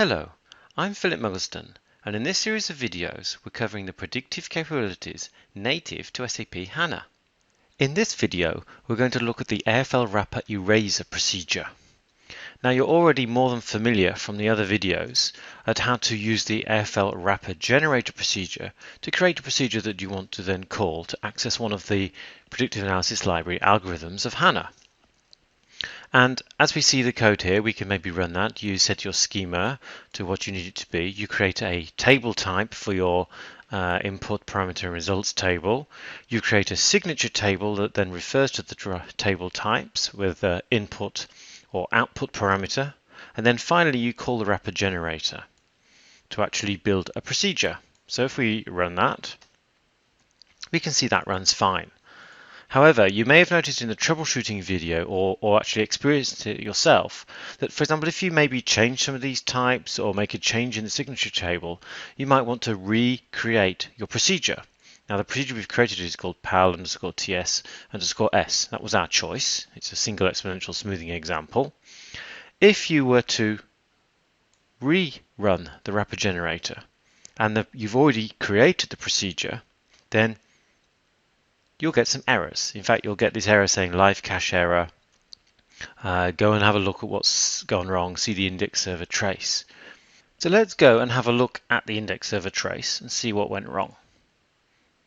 Hello, I'm Philip Muggleston, and in this series of videos we're covering the predictive capabilities native to SAP HANA. In this video we're going to look at the AFL wrapper eraser procedure. Now you're already more than familiar from the other videos at how to use the AFL wrapper generator procedure to create a procedure that you want to then call to access one of the predictive analysis library algorithms of HANA. And as we see the code here, we can maybe run that. You set your schema to what you need it to be. You create a table type for your input parameter and results table. You create a signature table that then refers to the table types with input or output parameter. And then finally, you call the wrapper generator to actually build a procedure. So if we run that, we can see that runs fine. However, you may have noticed in the troubleshooting video or actually experienced it yourself that, for example, if you maybe change some of these types or make a change in the signature table, you might want to recreate your procedure. Now, the procedure we've created is called pal_ts_s. That was our choice. It's a single exponential smoothing example. If you were to rerun the wrapper generator and you've already created the procedure, then you'll get some errors. In fact, you'll get this error saying live cache error. Go and have a look at what's gone wrong. See the index server trace. So let's go and have a look at the index server trace and see what went wrong.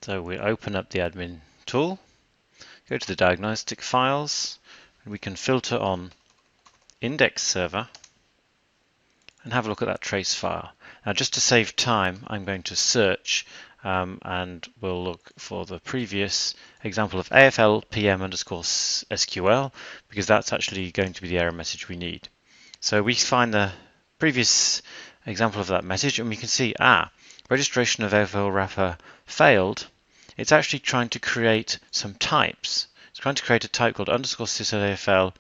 So we open up the admin tool, go to the diagnostic files, and we can filter on index server and have a look at that trace file. Now, just to save time, I'm going to search and we'll look for the previous example of AFL PM_SQL because that's actually going to be the error message we need. So we find the previous example of that message and we can see, registration of AFL wrapper failed. It's actually trying to create some types. It's trying to create a type called _sys_AFL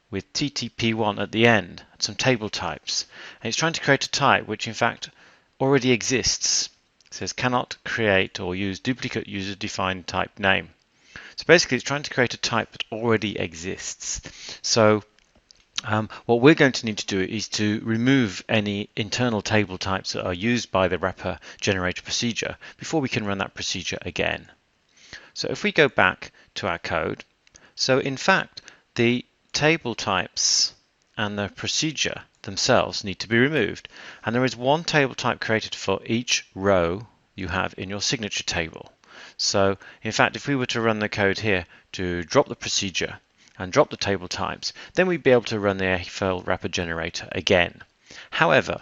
with TTP1 at the end, some table types. And it's trying to create a type which in fact already exists. It says cannot create or use duplicate user-defined type name. So basically it's trying to create a type that already exists. So what we're going to need to do is to remove any internal table types that are used by the wrapper generator procedure before we can run that procedure again. So if we go back to our code, so in fact the table types and the procedure themselves need to be removed, and there is one table type created for each row you have in your signature table. So in fact, if we were to run the code here to drop the procedure and drop the table types, then we'd be able to run the AFL wrapper generator again. However,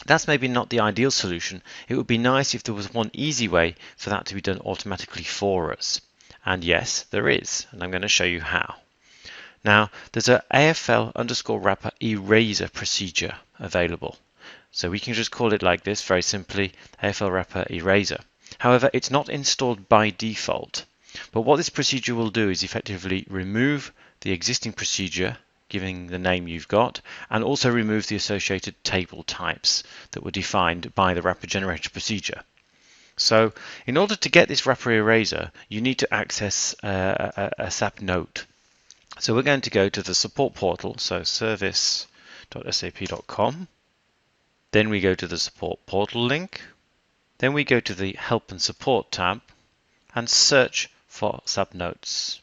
that's maybe not the ideal solution. It would be nice if there was one easy way for that to be done automatically for us. And yes, there is, and I'm going to show you how. Now, there's an AFL_wrapper eraser procedure available. So we can just call it like this, very simply, AFL wrapper eraser. However, it's not installed by default. But what this procedure will do is effectively remove the existing procedure, giving the name you've got, and also remove the associated table types that were defined by the wrapper generator procedure. So in order to get this wrapper eraser, you need to access a SAP note. So we're going to go to the support portal, so service.sap.com. Then we go to the support portal link. Then we go to the help and support tab and search for SAP notes.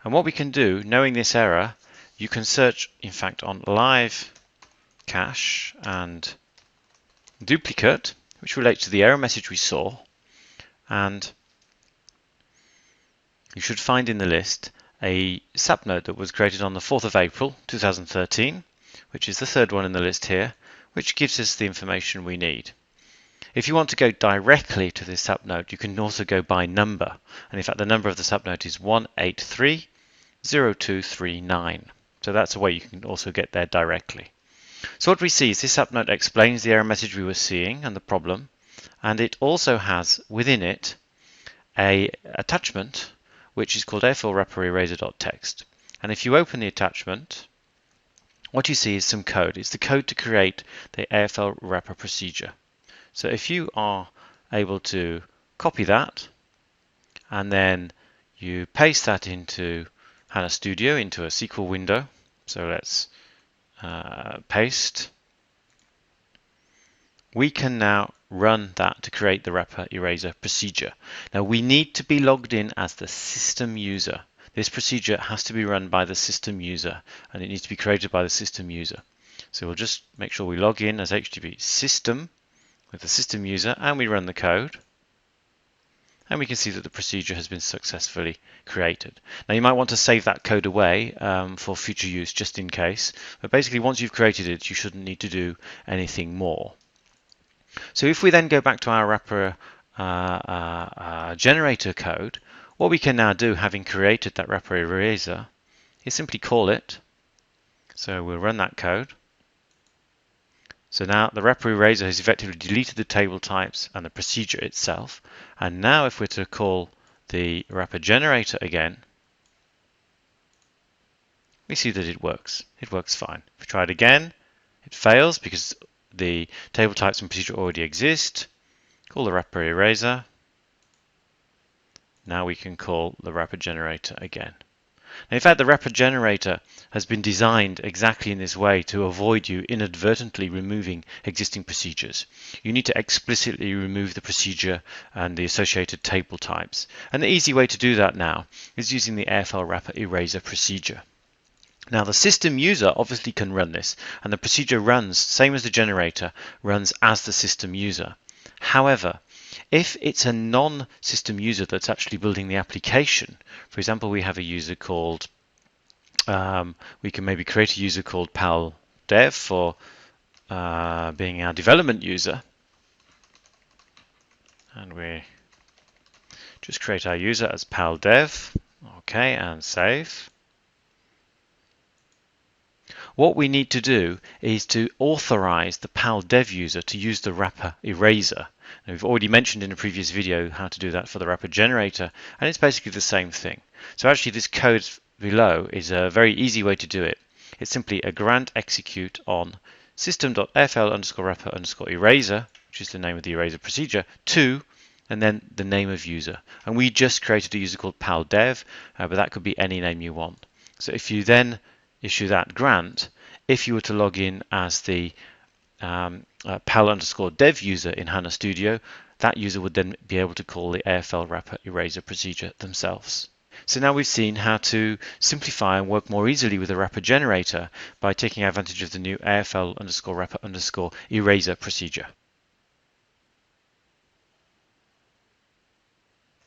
And what we can do, knowing this error, you can search in fact on live cache and duplicate, which relates to the error message we saw, and you should find in the list a SAP note that was created on the 4th of April 2013, which is the third one in the list here, which gives us the information we need. If you want to go directly to this SAP note, you can also go by number, and in fact the number of the SAP note is 1830239. So that's a way you can also get there directly. So what we see is this SAP note explains the error message we were seeing and the problem, and it also has within it an attachment which is called AFL wrapper eraser.txt. And if you open the attachment, what you see is some code. It's the code to create the AFL wrapper procedure. So if you are able to copy that and then you paste that into HANA Studio, into a SQL window. So let's paste, we can now run that to create the wrapper eraser procedure. Now we need to be logged in as the system user. This procedure has to be run by the system user, and it needs to be created by the system user. So we'll just make sure we log in as HTTP system with the system user, and we run the code. And we can see that the procedure has been successfully created. Now you might want to save that code away for future use just in case, but basically once you've created it, you shouldn't need to do anything more. So if we then go back to our wrapper generator code, what we can now do, having created that wrapper eraser, is simply call it. So we'll run that code. So now the wrapper eraser has effectively deleted the table types and the procedure itself. And now if we're to call the wrapper generator again, we see that it works. It works fine. If we try it again, it fails because the table types and procedure already exist. Call the wrapper eraser. Now we can call the wrapper generator again. Now, in fact, the wrapper generator has been designed exactly in this way to avoid you inadvertently removing existing procedures. You need to explicitly remove the procedure and the associated table types. And the easy way to do that now is using the AFL wrapper eraser procedure. Now the system user obviously can run this, and the procedure runs, same as the generator, runs as the system user. However, if it's a non-system user that's actually building the application, for example, we have a user called, we can maybe create a user called PalDev for being our development user, and we just create our user as PalDev, okay, and save. What we need to do is to authorize the PalDev user to use the wrapper eraser. Now, we've already mentioned in a previous video how to do that for the wrapper generator, and it's basically the same thing. So actually this code below is a very easy way to do it. It's simply a grant execute on system.fl_wrapper_eraser, which is the name of the eraser procedure, to, and then the name of user. And we just created a user called PalDev, but that could be any name you want. So if you then issue that grant, if you were to log in as the pal_dev user in HANA Studio, that user would then be able to call the AFL wrapper eraser procedure themselves. So now we've seen how to simplify and work more easily with the wrapper generator by taking advantage of the new AFL_wrapper_eraser procedure.